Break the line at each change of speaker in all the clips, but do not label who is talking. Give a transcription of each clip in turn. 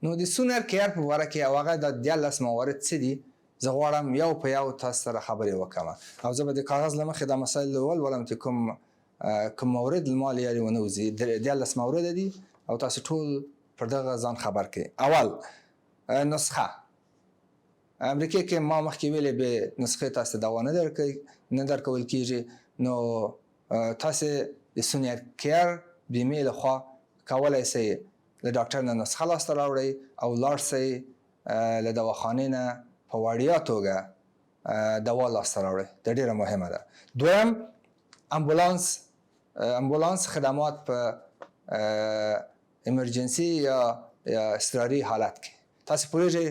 نو د سونر کیر په باره کې او هغه د 14 موارد څه دي، زه غواړم یو په یو تاسو سره خبرې وکړم او زه به د کاغذ له مخې دا مسایل ولولم چې کوم مورد ما لري ونه وځي. 14 مورد دي او تاسو ټول پر دغه ځان خبر کړئ. اول نسخه. امریکا کې ما مخکې ویلې به نسخه تاسو دا نه درکول کیږي، نو تاسو د سونر کیر بیمه له خوا کولای شئ له ډاکټر نه نسخه لاسته راوړئ او لاړ شئ له دواخانې نه په وړیا توګه دوا لاسته راوړئ. دا ډیره مهمه ده. دویم امبولانس خدمات په امرجنسي یا اضطراري حالت کې. تاسو پوهیږئ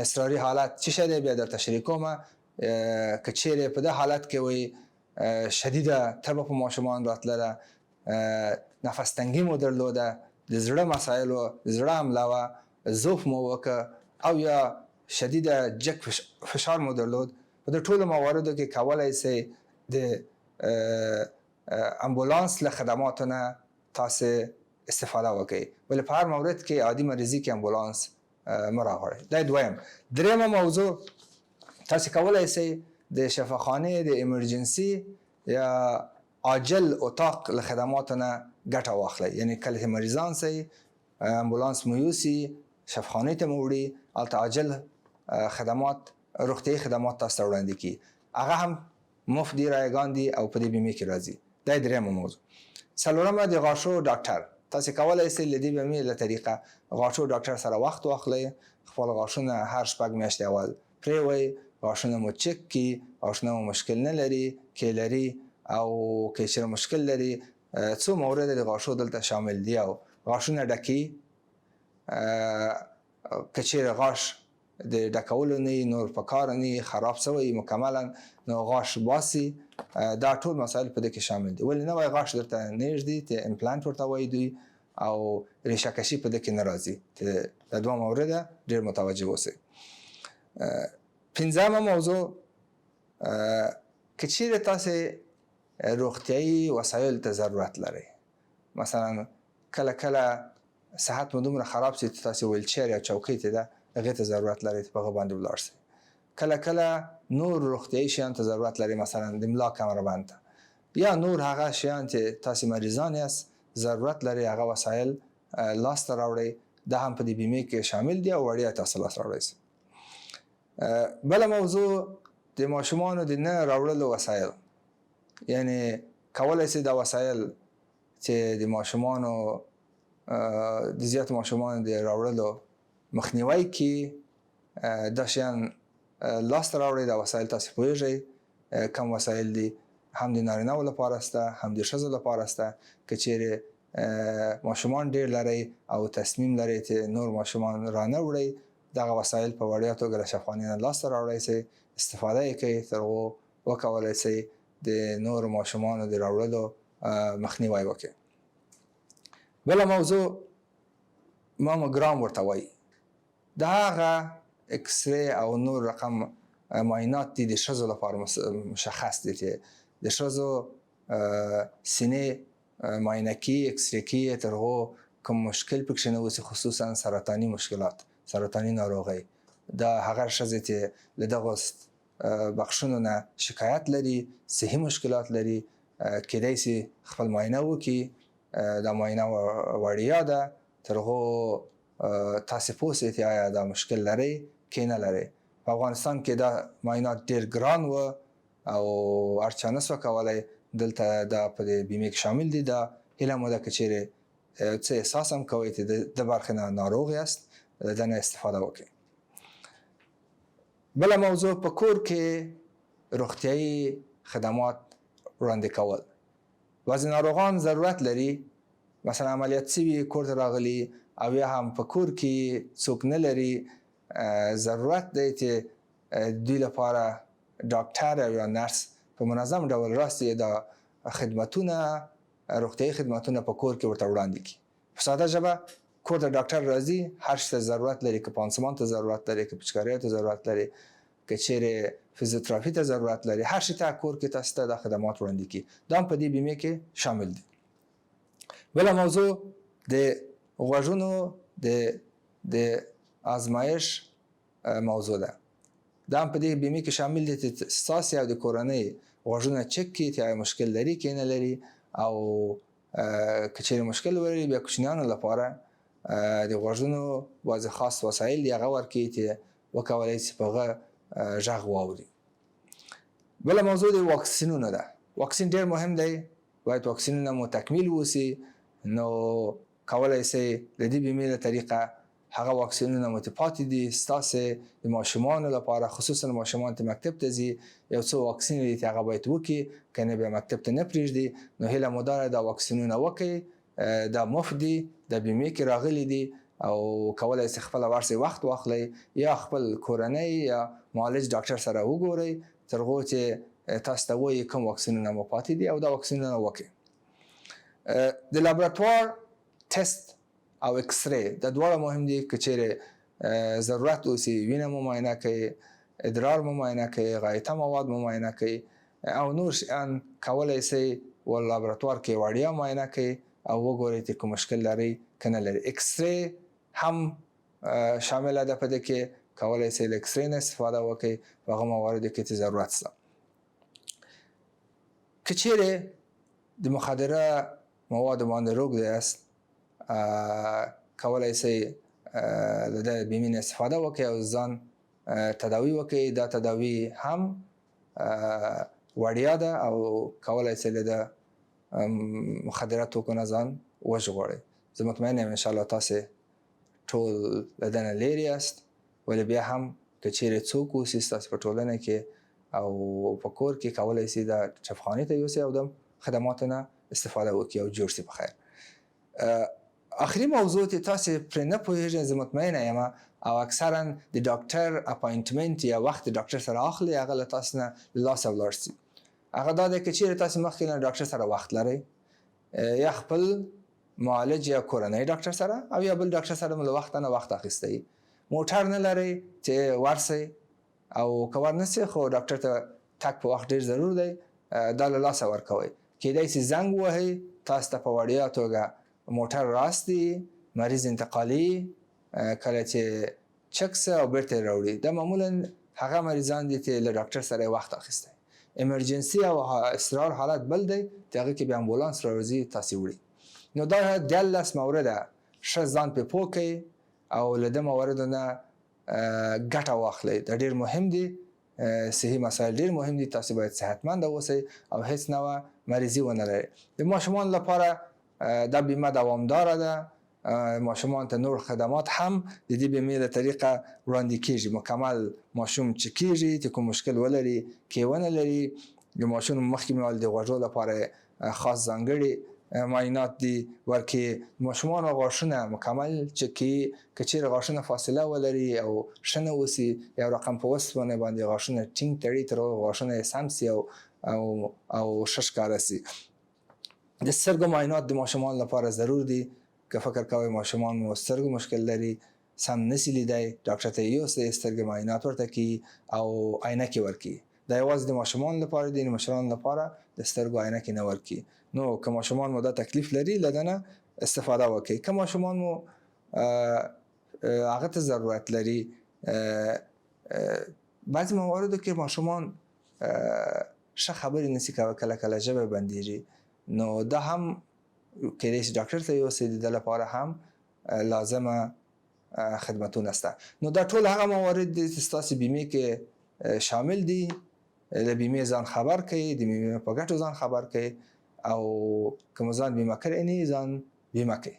اضطراري حالت څه شی دی، بیا درته شریک کوم. که چیرې په دې حالت کې وي شدیده تبه په ماشومان راتلله، نفس تنګي مو درلوده، د زړه مسایلو، د زړه حمله وه، ضعف مو وکړه او یا شدیده جګ فشار مو درلود، په دې ټولو مواردو کې کولی شئ د امبولانس له خدماتو نه تاسو استفاده وکړئ، ولې په هر مورد کې عادي مریضي کې امبولانس مه راغواړئ. دا دویم. دریمه موضوع، تاسو کولی شئ د شفاخانې د امرجنسي یا عاجل اتاق له خدماتو نه ګټه واخلئ. یعنی کله چې مریضان شئ امبولانس مو یوسي، شفاخانې ته مو وړي، هلته عاجل خدمات، روغتیایي خدمات تاسو ته وړاندې کړي. هغه هم مفت دي، رایګان دي او په دې بیمې کې راځي. دا دریمه موضوع. څلورمه د غاښو ډاکټر. تاسو کولی شئ له دې بیمې له طریقه غاښو ډاکټر سره وخت واخلئ، خپل غاښونه هر 6 میاشتې اول پرېوئ، غاښونه مو چک کړي، غاښونه مو مشکل نه لري، کې لري او که چېرې مشکل لري. څو مورد د غاښو دلته شامل دي او غاښونه ډکي. که چېرې غاښ د ډکولو نه نور په کار نه خراب شوی مکملا، نو غاښ باسي. دا ټول مسایل په دې کې شامل دي. ولې نوی غاښ درته نه ږدي، ته امپلانټ ورته وایي دوی، او ریشه کشي په دې کې نه راځي. دا دوه مورده ډېر متوجه اوسئ. پنځمه موضوع، که چېرې تاسې روغتیایي وسایل ته ضرورت لرئ، مثلا کله کله صحت مو دومره خراب شي چې تاسې ویلچیر یا چوکۍ ته ده هغې ته ضرورت لرئ چې په هغه باندې ولاړ شئ. کله کله نور روغتیایي شیان ته ضرورت لرئ، مثلا د ملا کمربند ته یا نور هغه شیان چې تاسې مریضان یاست ضرورت لرئ هغه وسایل لاسته راوړئ. دا هم په دې بیمې کې شامل دي او وړیا تاسو لاسته راوړئ شئ. بله موضوع د ماشومانو د نه راوړلو وسایل. یعنی کولی شئ دا وسایل چې د ماشومانو د زیاتو ماشومانو د راوړلو مخنیوی کې دا شیان لاسته راوړئ. دا وسایل تاسو پوهیږئ کم وسایل دي، هم د نارینه‌و لپاره شته، هم د ښځو لپاره شته. که چیرې ماشومان ډېر لرئ او تصمیم لرئ چې نور ماشومان رانه وړئ، دغه وسایل په وړیا توګه له شفاخانې نه لاسته راوړئ شئ، استفاده یې کوئ، تر هغو وکولی شئ د نورو ماشومانو د راوړلو مخنیوی وکړئ. بله موضوع ماموګرام ورته وایي. دا هغه اکسرې او نور رقم معاینات دي د ښځو لپاره مشخص دي چې د ښځو سینې معاینه کیي، اکسرې کیي، تر هغو کوم مشکل پکښې نه اوسي، خصوصا سرطاني مشکلات، سرطاني ناروغۍ. دا هغه ښځې چې له دغو بخشونو نه شکایت لري، صحي مشکلات لري، کیدای شي خپل معاینه وکړي. دا معاینه وړیا ده، تر هغو تاسې پوه شئ چې آیا دا مشکل لرئ که نه لرئ. په افغانستان کې دا معاینات ډېر ګران و او هر چا نسوه کولی. دلته دا په دې بیمې کې شامل دي. دا هیله مو ده که چیرې څه احساس هم کوئ چې د برخې نه ناروغ یاست، د نه استفاده وکړئ. بله موضوع، په کور کې روغتیایي خدمات وړاندې کول. بعضې ناروغان ضرورت لري، مثلا عملیات شوي کور ته راغلي او یا هم په کور کې څوک نه لري، ضرورت دی چې دوی لپاره ډاکټر او یا نرس په منظم ډول راسي، دا خدمتونه، روغتیایي خدمتونه په کور کې ورته وړاندې کړي. په ساده ژبه کور ته ډاکټر راځي، هر شي ته ضرورت لري، که پانسمان ته ضرورت لري، که پچکاریو ته ضرورت لري، که چیرې فزیوتراپي ته ضرورت لري، هر شي ته کور کې تاسو ته دا خدمات وړاندې کړي. دا هم په دې بیمې کې شامل دي. بله موضوع د غوږونو د د آزمایش موضوع ده. دا هم په دې بیمې کې شامل دي چې ستاسې او د کورنۍ غوږونه چک کړي چې آیا مشکل لري که نه لري، او که چیرې مشکل ولري بیا کوچنیانو لپاره د غوږونو بعضې خاص وسایل دي هغه ورکړي چې وکولی شي په هغه غږ واوري. بله موضوع د واکسینونو ده. واکسین ډېر مهم دی، باید واکسینونه مو تکمیل واوسي. نو کولی شئ د دې بیمې له طریقه هغه واکسینونه مو چې پاتې دي ستاسې د ماشومانو لپاره، خصوصا ماشومان چې مکتب ته ځي، یو څه واکسین دي چې هغه باید وکړي، که نه بیا مکتب ته نه پرېږدي. نو هیله مو دا دا واکسینونه وکړئ، دا مفت دي، د بیمې کې راغلي دي او کولی شئ خپله ورسئ وخت واخلئ یا خپل کورنۍ یا معالج ډاکټر سره وګورئ تر هغو چې تاسو ته وایي کوم واکسینونه مو پاتې دي او دا واکسینونه وکړئ. د لابراتوار ټیسټ او اکسری دا دواړه مهم دي. که چیرې ضرورت اوسي وینه مو معاینه کوئ، ادرار مو معاینه کوئ، غایطه مواد مو معاینه کوئ او نور شیان کولی شئ و لابراتوار کې وړیا معاینه کوئ او وګورئ چې کوم مشکل لرئ که نه لرئ. اکسری هم شامله ده په دې کې، کولی شئ له اکسری نه استفاده وکړئ په هغه مواردو کې چې ضرورت شته. که چیرې د مخدره موادو باندې روږدی یاست، کولی شئ له دې بیمې نه استفاده وکړئ او ځان تداوي وکړئ. دا تداوي هم وړیا ده او کولی شئ له د مخدره توکو نه ځان وژغورئ. زه مطمئن یم انشاءالله تاسې ټول له ده نه لرې یاست، ولې بیا هم که چیرې څوک اوسي ستاسې په ټولنه کې او په کور کې، کولی شي دا چپخانې ته یوسئ او د خدماتو نه استفاده وکړي او جوړ شي په خیر. آخري موضوع چې تاسې پرې نه پوهېږئ، زه مطمئنه یم او اکثرا د ډاکټر اپاینټمنټ یا وخت د ډاکټر سره اخلي، هغه له تاسو نه له لاسه ولاړ شي. هغه دا دی که چیرې تاسې مخکې له ډاکټر سره وخت لرئ، یا خپل معالج یا کورنۍ ډاکټر سره او یا بل ډاکټر سره مو له وخته نه وخت اخیستی، موټر نه لرئ چې ورسئ او که ورنسئ خو ډاکټر ته تګ په وخت ډېر ضرور دی، دا له لاسه ورکوئ. کیدای شي زنګ ووهئ، تاسو ته په وړیا توګه موټر راستي، مریض انتقالي، کله چې چک سه او بیرته یې راوړي. دا معمولا هغه مریضان دي چې له ډاکټر سره وخت اخیستی. ایمرجنسي او اضطرار حالت بل دی چې هغه کې بیا امبولانس راوځي تاسې وړي. نو دا 14 مورده ښه ځان پرې پوه کړئ او له دې مواردو نه ګټه واخلئ. دا ډېر مهم دي، صحي مسایل ډېر مهم دي. تاسې باید صحتمنده اوسئ او هیڅ نوع مریضي ونه لرئ. د ماشومانو لپاره دا بیمه دوامداره ده. ماشومان ته نور خدمات هم د دې بیمې له طریقه وړاندې کیږي. مکمل ماشوم چکیږي چې کوم مشکل ولري که ونه لري. د ماشوم مخکې مې د غوږو لپاره خاص ځانګړي معاینات دي ورکې. ماشومان غاښونه مکمل چکي، که چیرې غاښونه فاصله ولري او ښه نه اوسي، یو رقم په وسپنې باندې غاښونه ټینګ تړي تر هغو غاښونه یې سم سي او ښه ښکاره سي. د سترګو معاینات د ماشومان لپاره ضرور دي. که فکر کوئ ماشومان مو سترګو مشکل لري، سم نسی لیدی، ډاکټر ته یې یوسئ، سترګې معاینات ورته کړي او عینکې ورکړي. دا یوازې د ماشومانو لپاره دي، د مشرانو لپاره د سترګو عینکې نه ورکړي. نو که ماشومان مو دا تکلیف لري له ده نه استفاده وکړئ. که ماشومان مو هغه ته ضرورت لري، بعضې مواردو کې ماشومان ښه خبرې نسی کولی، کله کله ژبه بندېږي، نو دا هم کیدای شي ډاکټر ته یوسئ. د ده لپاره هم لازمه خدمتونه شته. نو دا ټول هغه موارد دي چې ستاسې بیمې کې شامل دي. له بیمې ځان خبر کړئ، د بیمې په ګټو ځان خبر کړئ او که مو ځان بیمه کړی نه ځان بیمه کړئ.